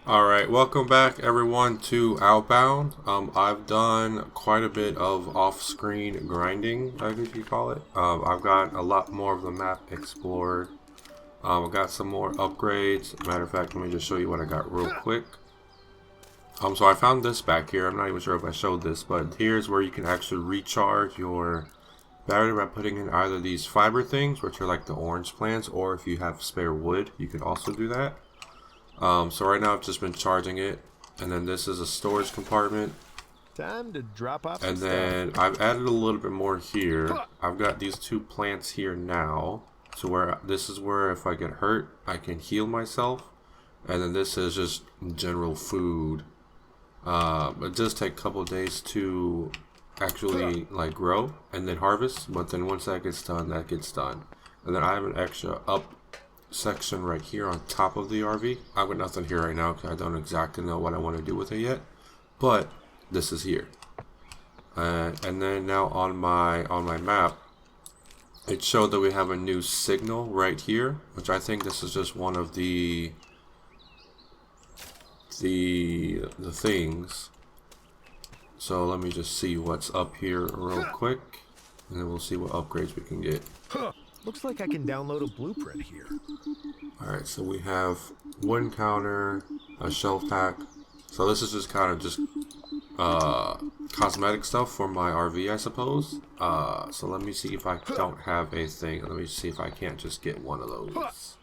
Alright, welcome back everyone to Outbound. I've done quite a bit of off-screen grinding, I guess you call it. I've got a lot more of the map explored. I've got some more upgrades. Matter of fact, let me just show you what I got real quick. So I found this back here. I'm not even sure if I showed this, but here's where you can actually recharge your battery by putting in either these fiber things, which are like the orange plants, or if you have spare wood, you can also do that. So right now I've just been charging it, and then this is a storage compartment. Time to drop off And some then stuff. I've added a little bit more here. I've got these two plants here now. So where this is where if I get hurt, I can heal myself. And then this is just general food. It does take a couple of days to actually like grow and then harvest. But then once that gets done, that gets done. And then I have an extra up section right here on top of the RV. I've got nothing here right now because I don't exactly know what I want to do with it yet. But this is here. And then now on my map, it showed that we have a new signal right here, which I think this is just one of the things. So let me just see what's up here real quick, and then we'll see what upgrades we can get. Looks like I can download a blueprint here. Alright, so we have one counter, a shelf pack. So this is just kind of just cosmetic stuff for my RV, I suppose. So let me see if I don't have a thing. Let me see if I can't just get one of those.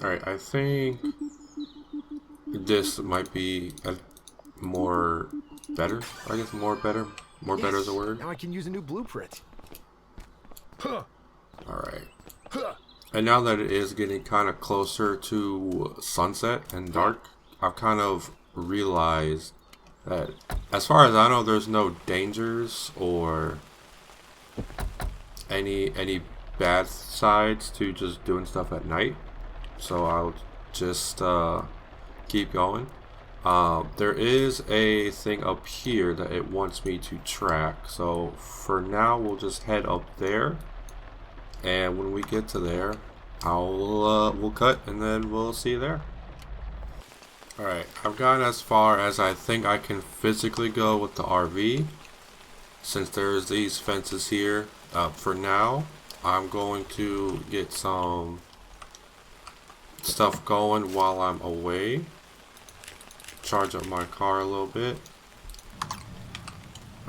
Alright, I think this might be a more better. I guess more better. More better is a word. Now I can use a new blueprint. Alright. And now that it is getting kind of closer to sunset and dark, I've kind of realized that as far as I know, there's no dangers or any bad sides to just doing stuff at night. So I'll just keep going. There is a thing up here that it wants me to track. So for now, we'll just head up there. And when we get to there, we'll cut and then we'll see you there. Alright, I've gotten as far as I think I can physically go with the RV. Since there's these fences here, for now, I'm going to get some stuff going while I'm away. Charge up my car a little bit.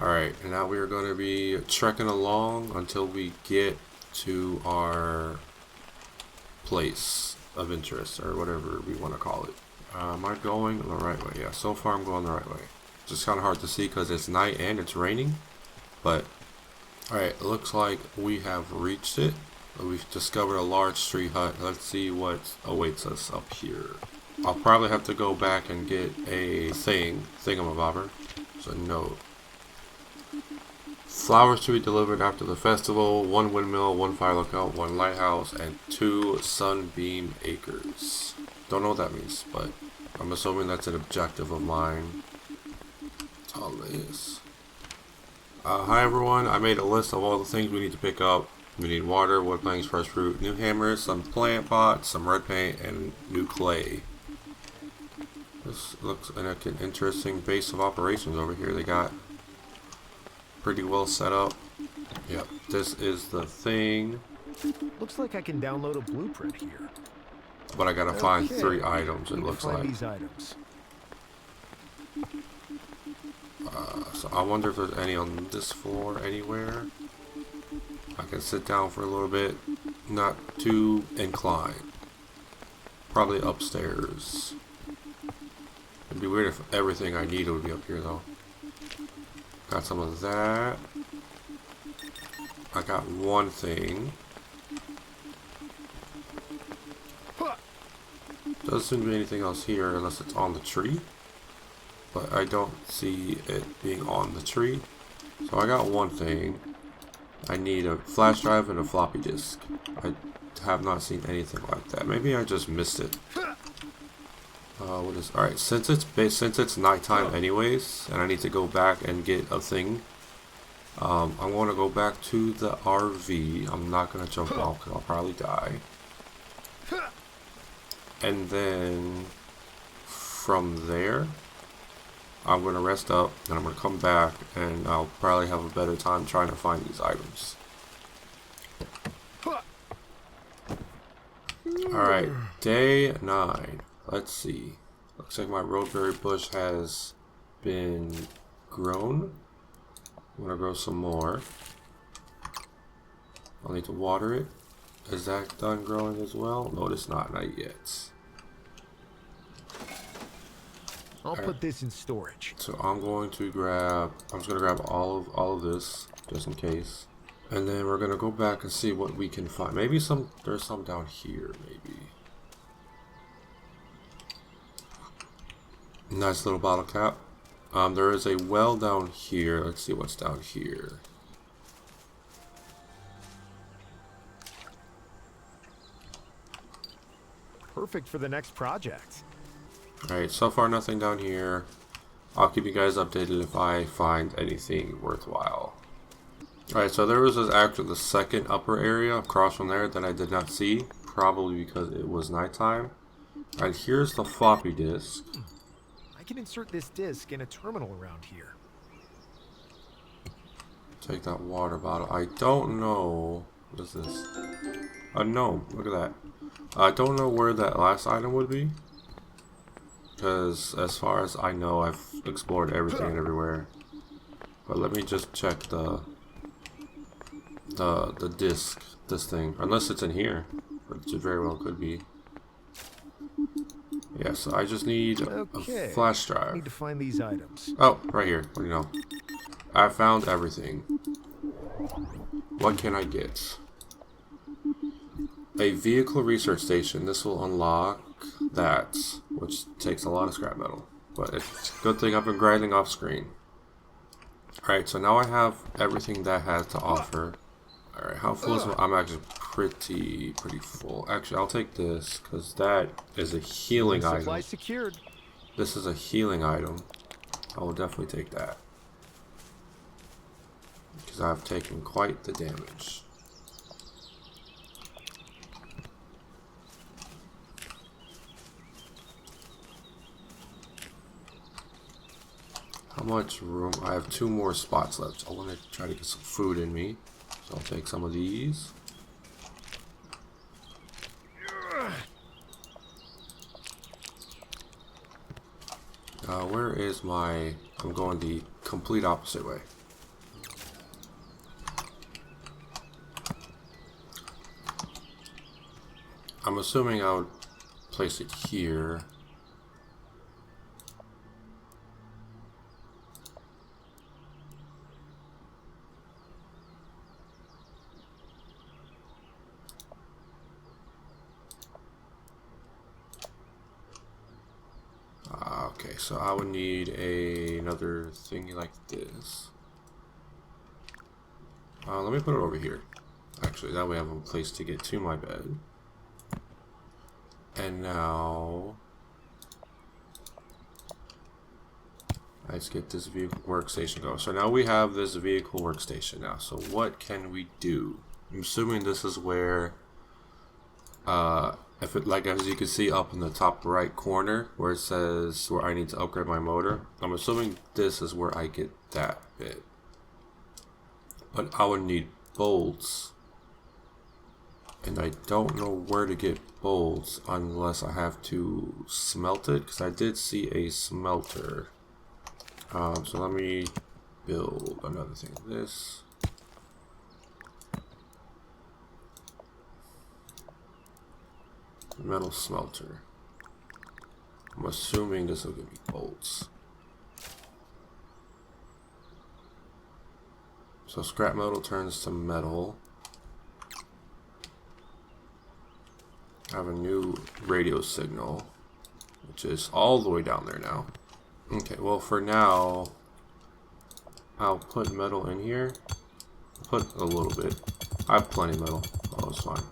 Alright, and now we are going to be trekking along until we get to our place of interest, or whatever we want to call it. Am I going the right way? Yeah, so far I'm going the right way. Just kind of hard to see because it's night and it's raining. But, alright, it looks like we have reached it. We've discovered a large tree hut. Let's see what awaits us up here. I'll probably have to go back and get a thingamabobber. So note. Flowers to be delivered after the festival, 1 windmill, 1 fire lookout, 1 lighthouse, and 2 sunbeam acres. Don't know what that means, but I'm assuming that's an objective of mine. That's all it is. Hi everyone, I made a list of all the things we need to pick up. We need water, wood planks, fresh fruit, new hammers, some plant pots, some red paint, and new clay. This looks like an interesting base of operations over here. They got pretty well set up. Yep, this is the thing. Looks like I can download a blueprint here. But I gotta find 3 items, it looks like. These items. So I wonder if there's any on this floor anywhere. I can sit down for a little bit. Not too inclined. Probably upstairs. It'd be weird if everything I need would be up here though. Got some of that. I got one thing. Doesn't seem to be anything else here unless it's on the tree. But I don't see it being on the tree. So I got one thing. I need a flash drive and a floppy disk. I have not seen anything like that. Maybe I just missed it. What is alright? Since it's nighttime anyways, and I need to go back and get a thing. I'm going to go back to the RV. I'm not going to jump off because I'll probably die. And then from there, I'm going to rest up and I'm going to come back and I'll probably have a better time trying to find these items. Alright, day 9. Let's see. Looks like my roseberry bush has been grown. I'm going to grow some more. I'll need to water it. Is that done growing as well? No, it's not yet. I'll put this in storage. So I'm just gonna grab all of this just in case. And then we're gonna go back and see what we can find. Maybe there's some down here, maybe. Nice little bottle cap. There is a well down here. Let's see what's down here. Perfect for the next project. Alright, so far nothing down here. I'll keep you guys updated if I find anything worthwhile. Alright, so there was actually the second upper area across from there that I did not see. Probably because it was nighttime. Alright, here's the floppy disk. I can insert this disk in a terminal around here. Take that water bottle. I don't know. What is this? A gnome. Look at that. I don't know where that last item would be. Because as far as I know, I've explored everything and everywhere. But let me just check the disc, this thing. Unless it's in here. Which it very well could be. Yeah, so I just need a flash drive. I need to find these items. Oh, right here. What do you know? I found everything. What can I get? A vehicle research station. This will unlock that, which takes a lot of scrap metal. But it's a good thing I've been grinding off screen. Alright, so now I have everything that has to offer. Alright, how full is I'm actually pretty full. Actually, I'll take this, because that is a healing item. Supply secured. This is a healing item. I will definitely take that. Because I've taken quite the damage. How much room? I have 2 more spots left. I want to try to get some food in me. So I'll take some of these. Where is my... I'm going the complete opposite way. I'm assuming I would place it here. Okay, so I would need another thingy like this. Let me put it over here. Actually, that way I have a place to get to my bed. And now... let's get this vehicle workstation going. So now we have this vehicle workstation now. So what can we do? I'm assuming this is where... if it, like, as you can see up in the top right corner where it says where I need to upgrade my motor, I'm assuming this is where I get that bit. But I would need bolts, and I don't know where to get bolts unless I have to smelt it, because I did see a smelter. So let me build another thing of this. Metal smelter. I'm assuming this will give me bolts. So scrap metal turns to metal. I have a new radio signal, which is all the way down there now. Okay, well for now, I'll put metal in here. Put a little bit. I have plenty of metal. Oh, it's fine.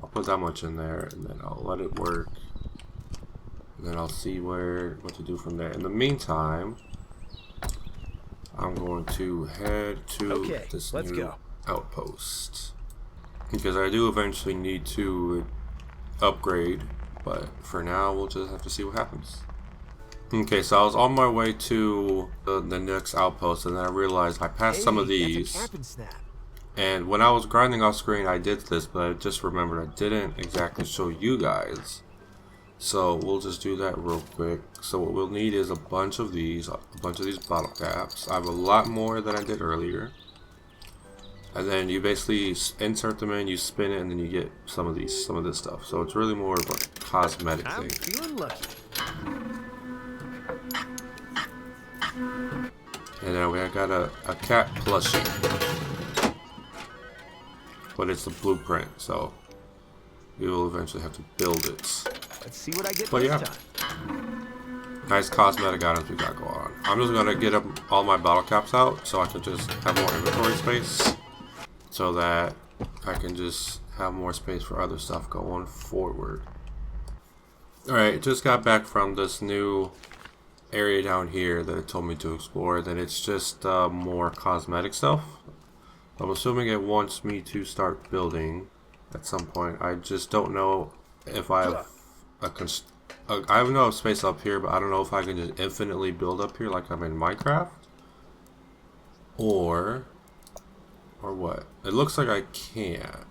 I'll put that much in there, and then I'll let it work. And then I'll see what to do from there. In the meantime, I'm going to head to this new outpost. Because I do eventually need to upgrade, but for now we'll just have to see what happens. Okay, so I was on my way to the next outpost, and then I realized I passed some of Hey, that's a these. cap and snap. And when I was grinding off screen, I did this, but I just remembered I didn't exactly show you guys. So we'll just do that real quick. So what we'll need is a bunch of these bottle caps. I have a lot more than I did earlier. And then you basically insert them in, you spin it, and then you get some of this stuff. So it's really more of a cosmetic I'm thing. feeling lucky. And then we got a cat plushie. But it's a blueprint, so we will eventually have to build it. Let's see what I get But this yeah, time. nice cosmetic items we got going on. I'm just gonna get all my bottle caps out so I can just have more inventory space, so that I can just have more space for other stuff going forward. Alright, just got back from this new area down here that it told me to explore. Then it's just more cosmetic stuff. I'm assuming it wants me to start building at some point. I just don't know if I have I have no space up here, but I don't know if I can just infinitely build up here like I'm in Minecraft, or what. It looks like I can.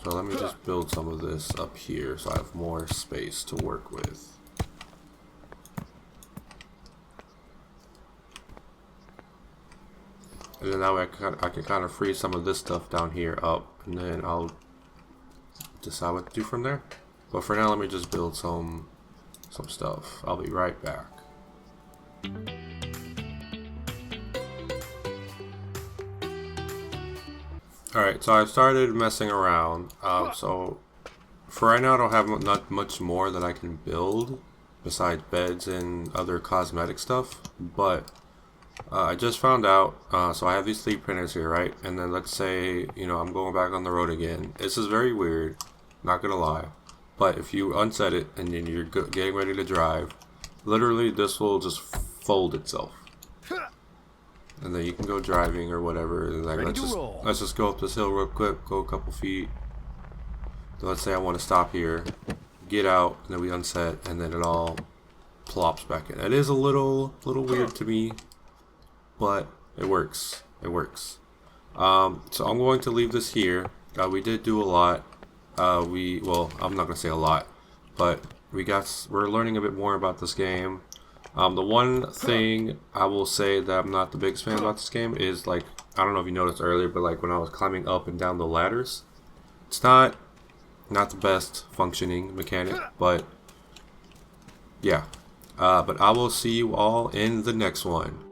So let me just build some of this up here so I have more space to work with. And then that way I can kind of free some of this stuff down here up, and then I'll decide what to do from there. But for now, let me just build some stuff. I'll be right back. Alright, so I've started messing around. So for right now, I don't have not much more that I can build besides beds and other cosmetic stuff. But I just found out, so I have these 3 printers here, right? And then let's say, you know, I'm going back on the road again. This is very weird, not gonna lie. But if you unset it and then you're getting ready to drive, literally this will just fold itself. And then you can go driving or whatever. And like, let's just go up this hill real quick, go a couple feet. Then let's say I want to stop here, get out, and then we unset, and then it all plops back in. It is a little weird to me, but it works. It works. So I'm going to leave this here. We did do a lot. Well, I'm not gonna say a lot, but we're learning a bit more about this game. The one thing I will say that I'm not the biggest fan about this game is, like, I don't know if you noticed earlier, but like when I was climbing up and down the ladders, it's not the best functioning mechanic, but yeah. But I will see you all in the next one.